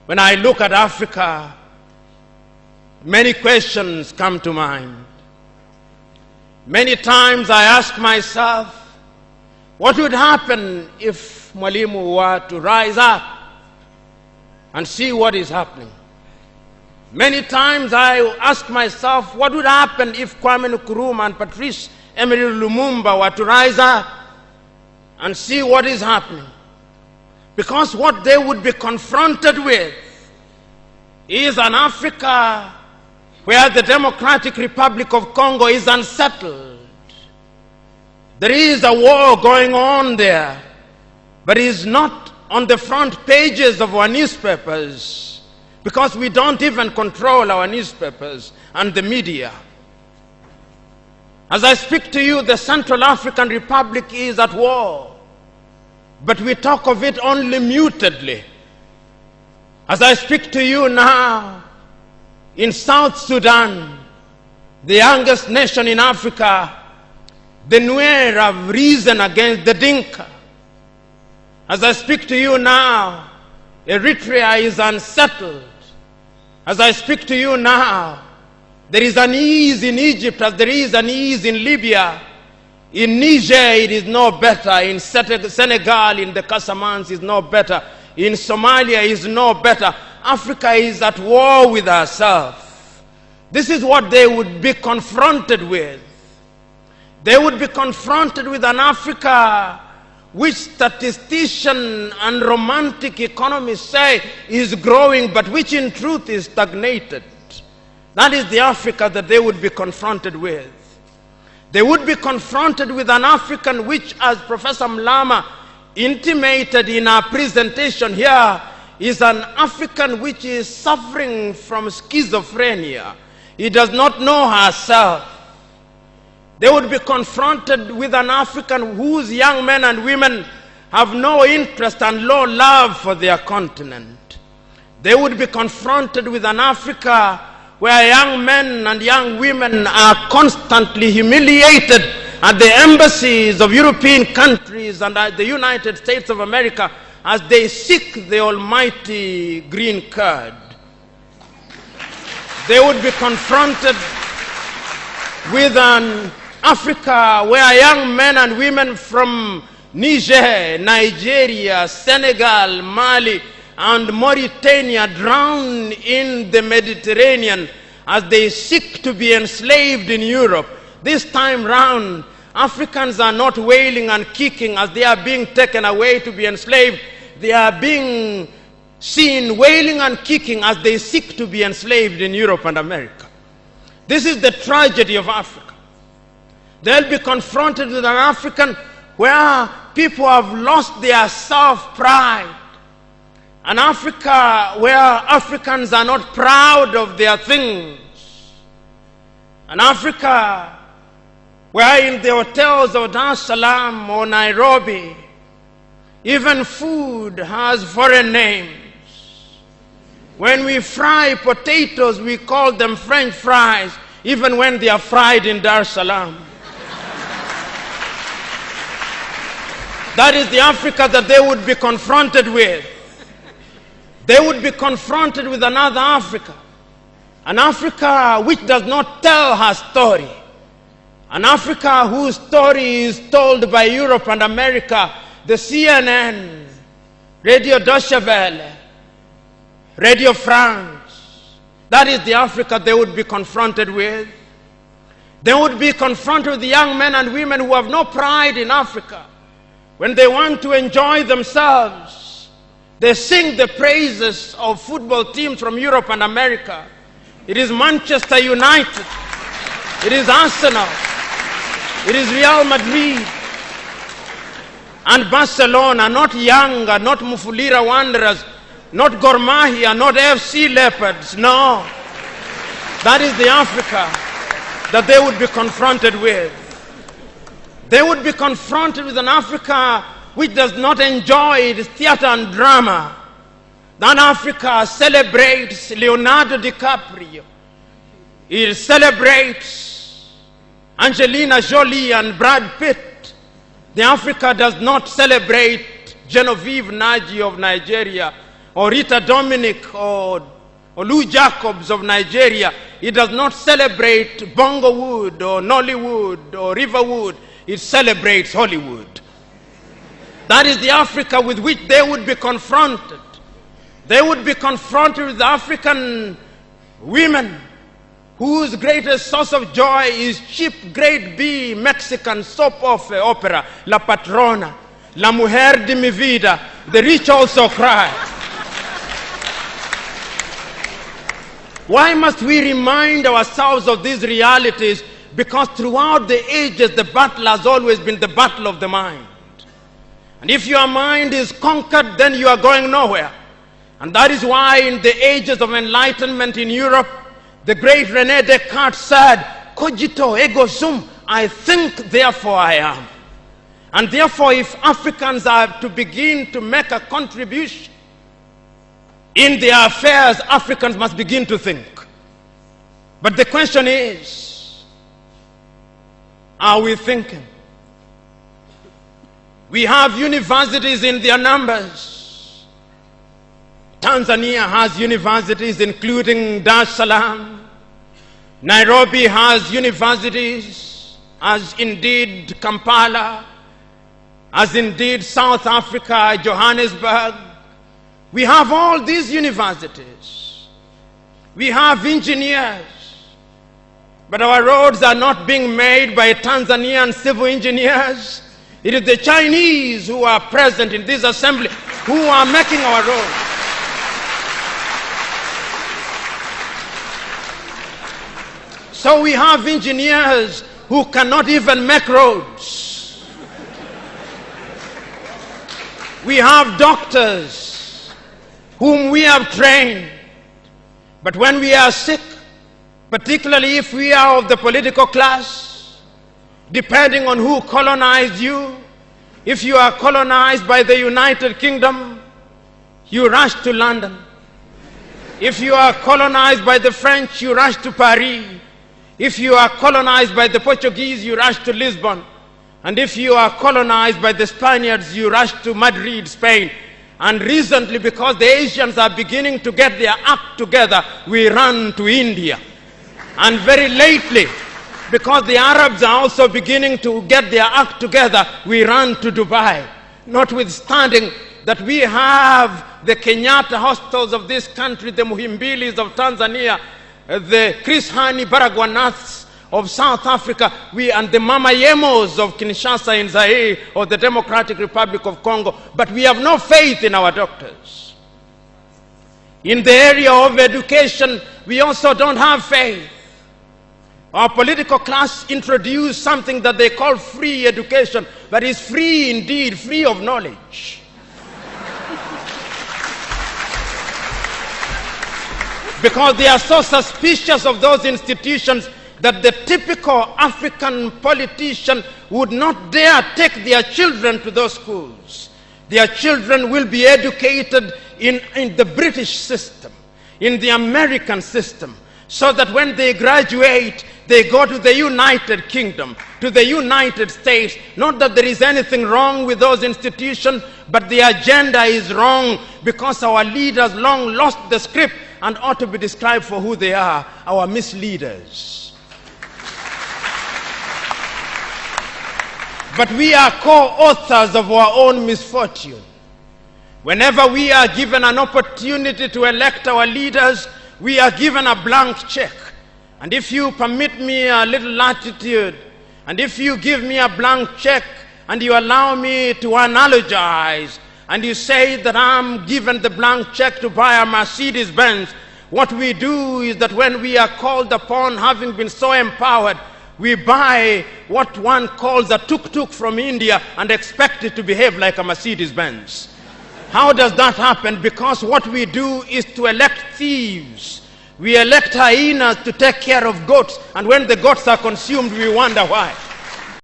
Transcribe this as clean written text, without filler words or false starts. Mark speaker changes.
Speaker 1: When I look at Africa, many questions come to mind. Many times I ask myself, what would happen if Mwalimu were to rise up and see what is happening? Many times I ask myself, what would happen if Kwame Nkrumah and Patrice Emery Lumumba were to rise up and see what is happening? Because what they would be confronted with is an Africa where the Democratic Republic of Congo is unsettled. There is a war going on there, but it is not on the front pages of our newspapers, because we don't even control our newspapers and the media. As I speak to you, the Central African Republic is at war, but we talk of it only mutedly. As I speak to you now, in South Sudan, the youngest nation in Africa, the Nuer have risen against the Dinka. As I speak to you now, Eritrea is unsettled. As I speak to you now, there is an ease in Egypt as there is an ease in Libya. In Niger, it is no better. In Senegal, in the Casamance, is no better. In Somalia, is no better. Africa is at war with herself. This is what they would be confronted with. They would be confronted with an Africa which statisticians and romantic economists say is growing, but which in truth is stagnated. That is the Africa that they would be confronted with. They would be confronted with an African which, as Professor Mlama intimated in our presentation here, is an African which is suffering from schizophrenia. He does not know herself. They would be confronted with an African whose young men and women have no interest and low love for their continent. They would be confronted with an Africa where young men and young women are constantly humiliated at the embassies of European countries and at the United States of America as they seek the almighty green card. They would be confronted with an Africa where young men and women from Niger, Nigeria, Senegal, Mali, and Mauritania drown in the Mediterranean as they seek to be enslaved in Europe. This time round, Africans are not wailing and kicking as they are being taken away to be enslaved. They are being seen wailing and kicking as they seek to be enslaved in Europe and America. This is the tragedy of Africa. They'll be confronted with an African where people have lost their self-pride. An Africa where Africans are not proud of their things. An Africa where in the hotels of Dar es Salaam or Nairobi, even food has foreign names. When we fry potatoes, we call them French fries, even when they are fried in Dar es Salaam. That is the Africa that they would be confronted with. They would be confronted with another Africa. An Africa which does not tell her story. An Africa whose story is told by Europe and America, the CNN, Radio Deutsche Welle, Radio France. That is the Africa they would be confronted with. They would be confronted with the young men and women who have no pride in Africa. When they want to enjoy themselves, they sing the praises of football teams from Europe and America. It is Manchester United. It is Arsenal. It is Real Madrid. And Barcelona, not Yanga, not Mufulira Wanderers, not Gor Mahia, not FC Leopards. No. That is the Africa that they would be confronted with. They would be confronted with an Africa which does not enjoy its theater and drama. That Africa celebrates Leonardo DiCaprio. It celebrates Angelina Jolie and Brad Pitt. The Africa does not celebrate Genevieve Naji of Nigeria or Rita Dominic or Lou Jacobs of Nigeria. It does not celebrate Bongowood or Nollywood or Riverwood. It celebrates Hollywood. That is the Africa with which they would be confronted. They would be confronted with African women whose greatest source of joy is cheap grade B Mexican soap opera, La Patrona, La Mujer de mi Vida, The Rich Also Cry. Why must we remind ourselves of these realities? Because throughout the ages, the battle has always been the battle of the mind. And if your mind is conquered, then you are going nowhere. And that is why in the ages of enlightenment in Europe, the great René Descartes said, cogito ergo sum, I think, therefore I am. And therefore, if Africans are to begin to make a contribution in their affairs, Africans must begin to think. But the question is, are we thinking? We have universities in their numbers. Tanzania has universities including Dar es Salaam. Nairobi has universities, as indeed Kampala, as indeed South Africa, Johannesburg. We have all these universities. We have engineers. But our roads are not being made by Tanzanian civil engineers. It is the Chinese who are present in this assembly who are making our roads. So we have engineers who cannot even make roads. We have doctors whom we have trained. But when we are sick, particularly if we are of the political class, depending on who colonized you, if you are colonized by the United Kingdom, you rush to London. If you are colonized by the French, you rush to Paris. If you are colonized by the Portuguese, you rush to Lisbon. And if you are colonized by the Spaniards, you rush to Madrid, Spain. And recently, because the Asians are beginning to get their act together, we run to India. And very lately, because the Arabs are also beginning to get their act together, we run to Dubai. Notwithstanding that we have the Kenyatta hostels of this country, the Muhimbilis of Tanzania, the Chris Hani Baragwanaths of South Africa, and the Mama Yemos of Kinshasa in Zaire or the Democratic Republic of Congo, but we have no faith in our doctors. In the area of education, we also don't have faith. Our political class introduced something that they call free education, but it's free indeed, free of knowledge. Because they are so suspicious of those institutions that the typical African politician would not dare take their children to those schools. Their children will be educated in the British system, in the American system, so that when they graduate, they go to the United Kingdom, to the United States. Not that there is anything wrong with those institutions, but the agenda is wrong because our leaders long lost the script and ought to be described for who they are, our misleaders. But we are co-authors of our own misfortune. Whenever we are given an opportunity to elect our leaders, we are given a blank check. And if you permit me a little latitude, and if you give me a blank check, and you allow me to analogize, and you say that I'm given the blank check to buy a Mercedes Benz, what we do is that when we are called upon, having been so empowered, we buy what one calls a tuk-tuk from India and expect it to behave like a Mercedes Benz. How does that happen? Because what we do is to elect thieves. We elect hyenas to take care of goats, and when the goats are consumed, we wonder why.